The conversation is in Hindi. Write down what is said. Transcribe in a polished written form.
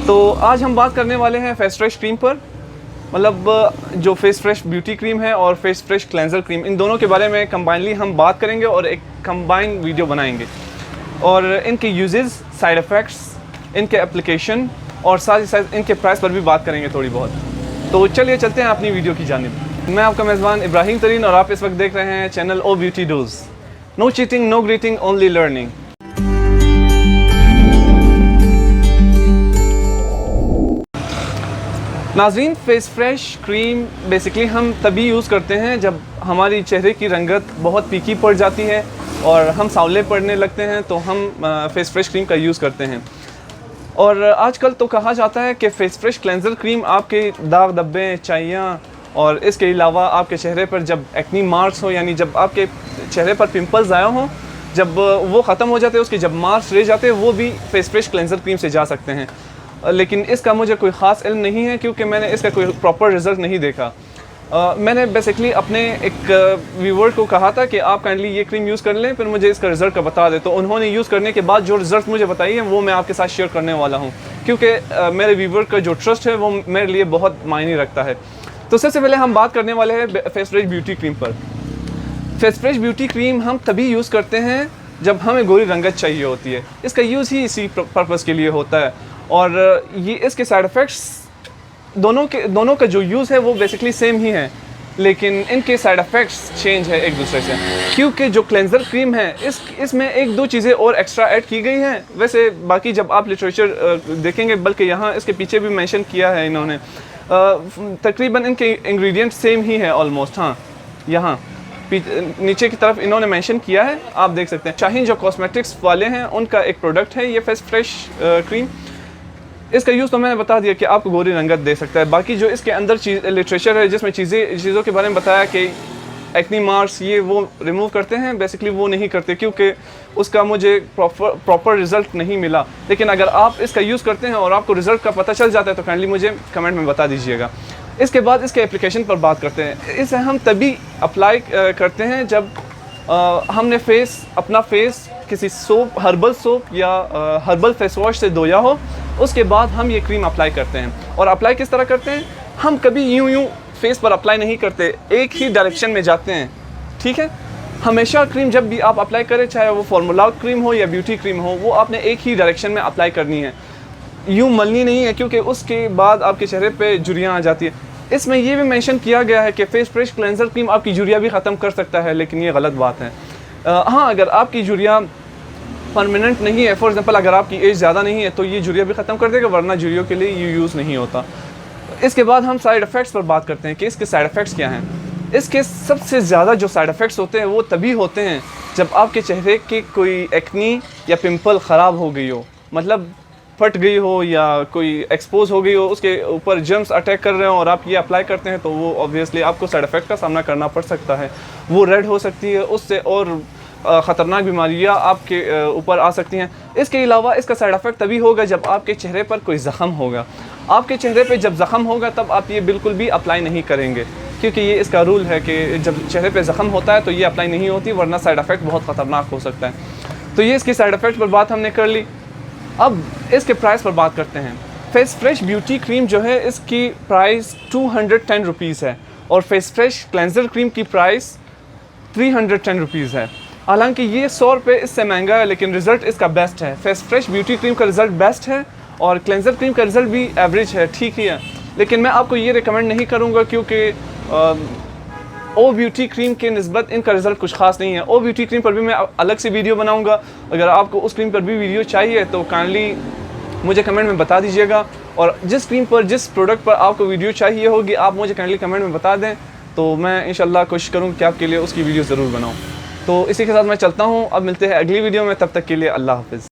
तो आज हम बात करने वाले हैं फेस फ्रेश क्रीम पर, मतलब जो फेस फ्रेश ब्यूटी क्रीम है और फेस फ्रेश क्लेंजर क्रीम, इन दोनों के बारे में कंबाइनली हम बात करेंगे और एक कंबाइन वीडियो बनाएंगे और इनके यूजेस, साइड इफ़ेक्ट्स, इनके एप्लीकेशन और साथ ही साथ इनके प्राइस पर भी बात करेंगे थोड़ी बहुत। तो चलिए चलते हैं अपनी वीडियो की जानिब। मैं आपका मेज़बान इब्राहिम तरीन और आप इस वक्त देख रहे हैं चैनल ओ ब्यूटी डूज। No cheating, no greeting, only learning. नाज़रीन, फेस फ्रेश क्रीम बेसिकली हम तभी यूज़ करते हैं जब हमारी चेहरे की रंगत बहुत फीकी पड़ जाती है और हम सांवले पड़ने लगते हैं, तो हम फेस फ्रेश क्रीम का यूज़ करते हैं। और आजकल तो कहा जाता है कि फेस फ्रेश क्लेंजर क्रीम आपके दाग धब्बे, चाइयाँ और इसके अलावा आपके चेहरे पर जब एक्नी मार्क्स हो, यानी जब आपके चेहरे पर पिंपल्स आए हों, जब वो ख़त्म हो जाते हैं, उसके जब मार्क्स रह जाते हैं, वो भी फेस फ्रेश क्लेंजर क्रीम से जा सकते हैं। लेकिन इसका मुझे कोई ख़ास इल्म नहीं है क्योंकि मैंने इसका कोई प्रॉपर रिज़ल्ट नहीं देखा। मैंने बेसिकली अपने एक व्यूवर को कहा था कि आप काइंडली ये क्रीम यूज़ कर लें, फिर मुझे इसका रिज़ल्ट का बता दें। तो उन्होंने यूज़ करने के बाद जो रिज़ल्ट मुझे बताई है वो मैं आपके साथ शेयर करने वाला हूँ, क्योंकि मेरे व्यूवर का जो ट्रस्ट है वो मेरे लिए बहुत मायने रखता है। तो सबसे पहले हम बात करने वाले हैं फेस फ्रेश ब्यूटी क्रीम पर। फेस फ्रेश ब्यूटी क्रीम हम तभी यूज़ करते हैं जब हमें गोरी रंगत चाहिए होती है। इसका यूज़ ही इसी पर्पज़ के लिए होता है और ये इसके साइड इफ़ेक्ट्स दोनों का जो यूज़ है वो बेसिकली सेम ही है, लेकिन इनके साइड इफ़ेक्ट्स चेंज है एक दूसरे से। क्योंकि जो क्लेंजर क्रीम है इसमें एक दो चीज़ें और एक्स्ट्रा ऐड की गई हैं। वैसे बाकी जब आप लिटरेचर देखेंगे, बल्कि यहाँ इसके पीछे भी मेंशन किया है इन्होंने, तकरीबन इनके इंग्रेडिएंट सेम ही है ऑलमोस्ट। हाँ, यहाँ नीचे की तरफ इन्होंने मेंशन किया है, आप देख सकते हैं। शाहीन जो कॉस्मेटिक्स वाले हैं उनका एक प्रोडक्ट है ये फेस फ्रेश क्रीम। इसका यूज़ तो मैंने बता दिया कि आपको गोरी रंगत दे सकता है। बाकी जो इसके अंदर लिटरेचर है जिसमें चीज़ों के बारे में बताया कि एक्नी मार्क्स ये वो रिमूव करते हैं, बेसिकली वो नहीं करते क्योंकि उसका मुझे प्रॉपर रिज़ल्ट नहीं मिला। लेकिन अगर आप इसका यूज़ करते हैं और आपको रिज़ल्ट का पता चल जाता है तो काइंडली मुझे कमेंट में बता दीजिएगा। इसके बाद इसके एप्लीकेशन पर बात करते हैं। इसे हम तभी अप्लाई करते हैं जब हमने अपना फेस किसी हर्बल सोप या हर्बल फेस वॉश से धोया हो, उसके बाद हम ये क्रीम अप्लाई करते हैं। और अप्लाई किस तरह करते हैं, हम कभी यूं फेस पर अप्लाई नहीं करते, एक ही डायरेक्शन में जाते हैं, ठीक है। हमेशा क्रीम जब भी आप अप्लाई करें, चाहे वो फार्मूला क्रीम हो या ब्यूटी क्रीम हो, वो आपने एक ही डायरेक्शन में अप्लाई करनी है, यूं मलनी नहीं है, क्योंकि उसके बाद आपके चेहरे पे झुर्रियाँ आ जाती है। इसमें ये भी मेंशन किया गया है कि फेस फ्रेश क्लेंजर क्रीम आपकी झुर्रियाँ भी ख़त्म कर सकता है, लेकिन ये गलत बात है। हाँ, अगर आपकी झुर्रियाँ परमानेंट नहीं है, फॉर एग्जांपल अगर आपकी एज ज़्यादा नहीं है तो ये झुर्रियाँ भी ख़त्म कर देगा, वरना झुर्रियों के लिए ये यूज़ नहीं होता। इसके बाद हम साइड इफ़ेक्ट्स पर बात करते हैं कि इसके साइड इफ़ेक्ट्स क्या हैं। इसके सबसे ज़्यादा जो साइड इफ़ेक्ट्स होते हैं वो तभी होते हैं जब आपके चेहरे की कोई एक्नी या पिंपल ख़राब हो गई हो, मतलब फट गई हो या कोई एक्सपोज हो गई हो, उसके ऊपर जर्म्स अटैक कर रहे हो और आप ये अप्लाई करते हैं, तो वो ऑब्वियसली आपको साइड इफ़ेक्ट का सामना करना पड़ सकता है। वो रेड हो सकती है, उससे और ख़तरनाक बीमारियां आपके ऊपर आ सकती हैं। इसके अलावा इसका साइड इफ़ेक्ट तभी होगा जब आपके चेहरे पर कोई ज़ख़म होगा। आपके चेहरे पे जब ज़ख़म होगा तब आप ये बिल्कुल भी अप्लाई नहीं करेंगे, क्योंकि ये इसका रूल है कि जब चेहरे पे ज़ख़म होता है तो ये अप्लाई नहीं होती, वरना साइड इफ़ेक्ट बहुत ख़तरनाक हो सकता है। तो ये इसकी साइड इफ़ेक्ट पर बात हमने कर ली। अब इसके प्राइस पर बात करते हैं। फेस फ्रेश ब्यूटी क्रीम जो है इसकी प्राइस 210 रुपीज़ है और फेस फ्रेश क्लेंजर क्रीम की प्राइस 310 रुपीज़ है। हालांकि ये 100 रुपये इससे महंगा है, लेकिन रिज़ल्ट इसका बेस्ट है। फेस फ्रेश ब्यूटी क्रीम का रिज़ल्ट बेस्ट है और क्लेंजर क्रीम का रिज़ल्ट भी एवरेज है, ठीक ही है। लेकिन मैं आपको ये रिकमेंड नहीं करूँगा क्योंकि ओ ब्यूटी क्रीम के निस्बत इनका रिज़ल्ट कुछ खास नहीं है। ओ ब्यूटी क्रीम पर भी मैं अलग से वीडियो बनाऊँगा। अगर आपको उस क्रीम पर भी वीडियो चाहिए तो काइंडली मुझे कमेंट में बता दीजिएगा, और जिस क्रीम पर, जिस प्रोडक्ट पर आपको वीडियो चाहिए होगी आप मुझे काइंडली कमेंट में बता दें, तो मैं इंशाल्लाह कोशिश करूँगा कि आपके लिए उसकी वीडियो ज़रूर बनाऊँ। तो इसी के साथ मैं चलता हूँ, अब मिलते हैं अगली वीडियो में, तब तक के लिए अल्लाह हाफ़िज़।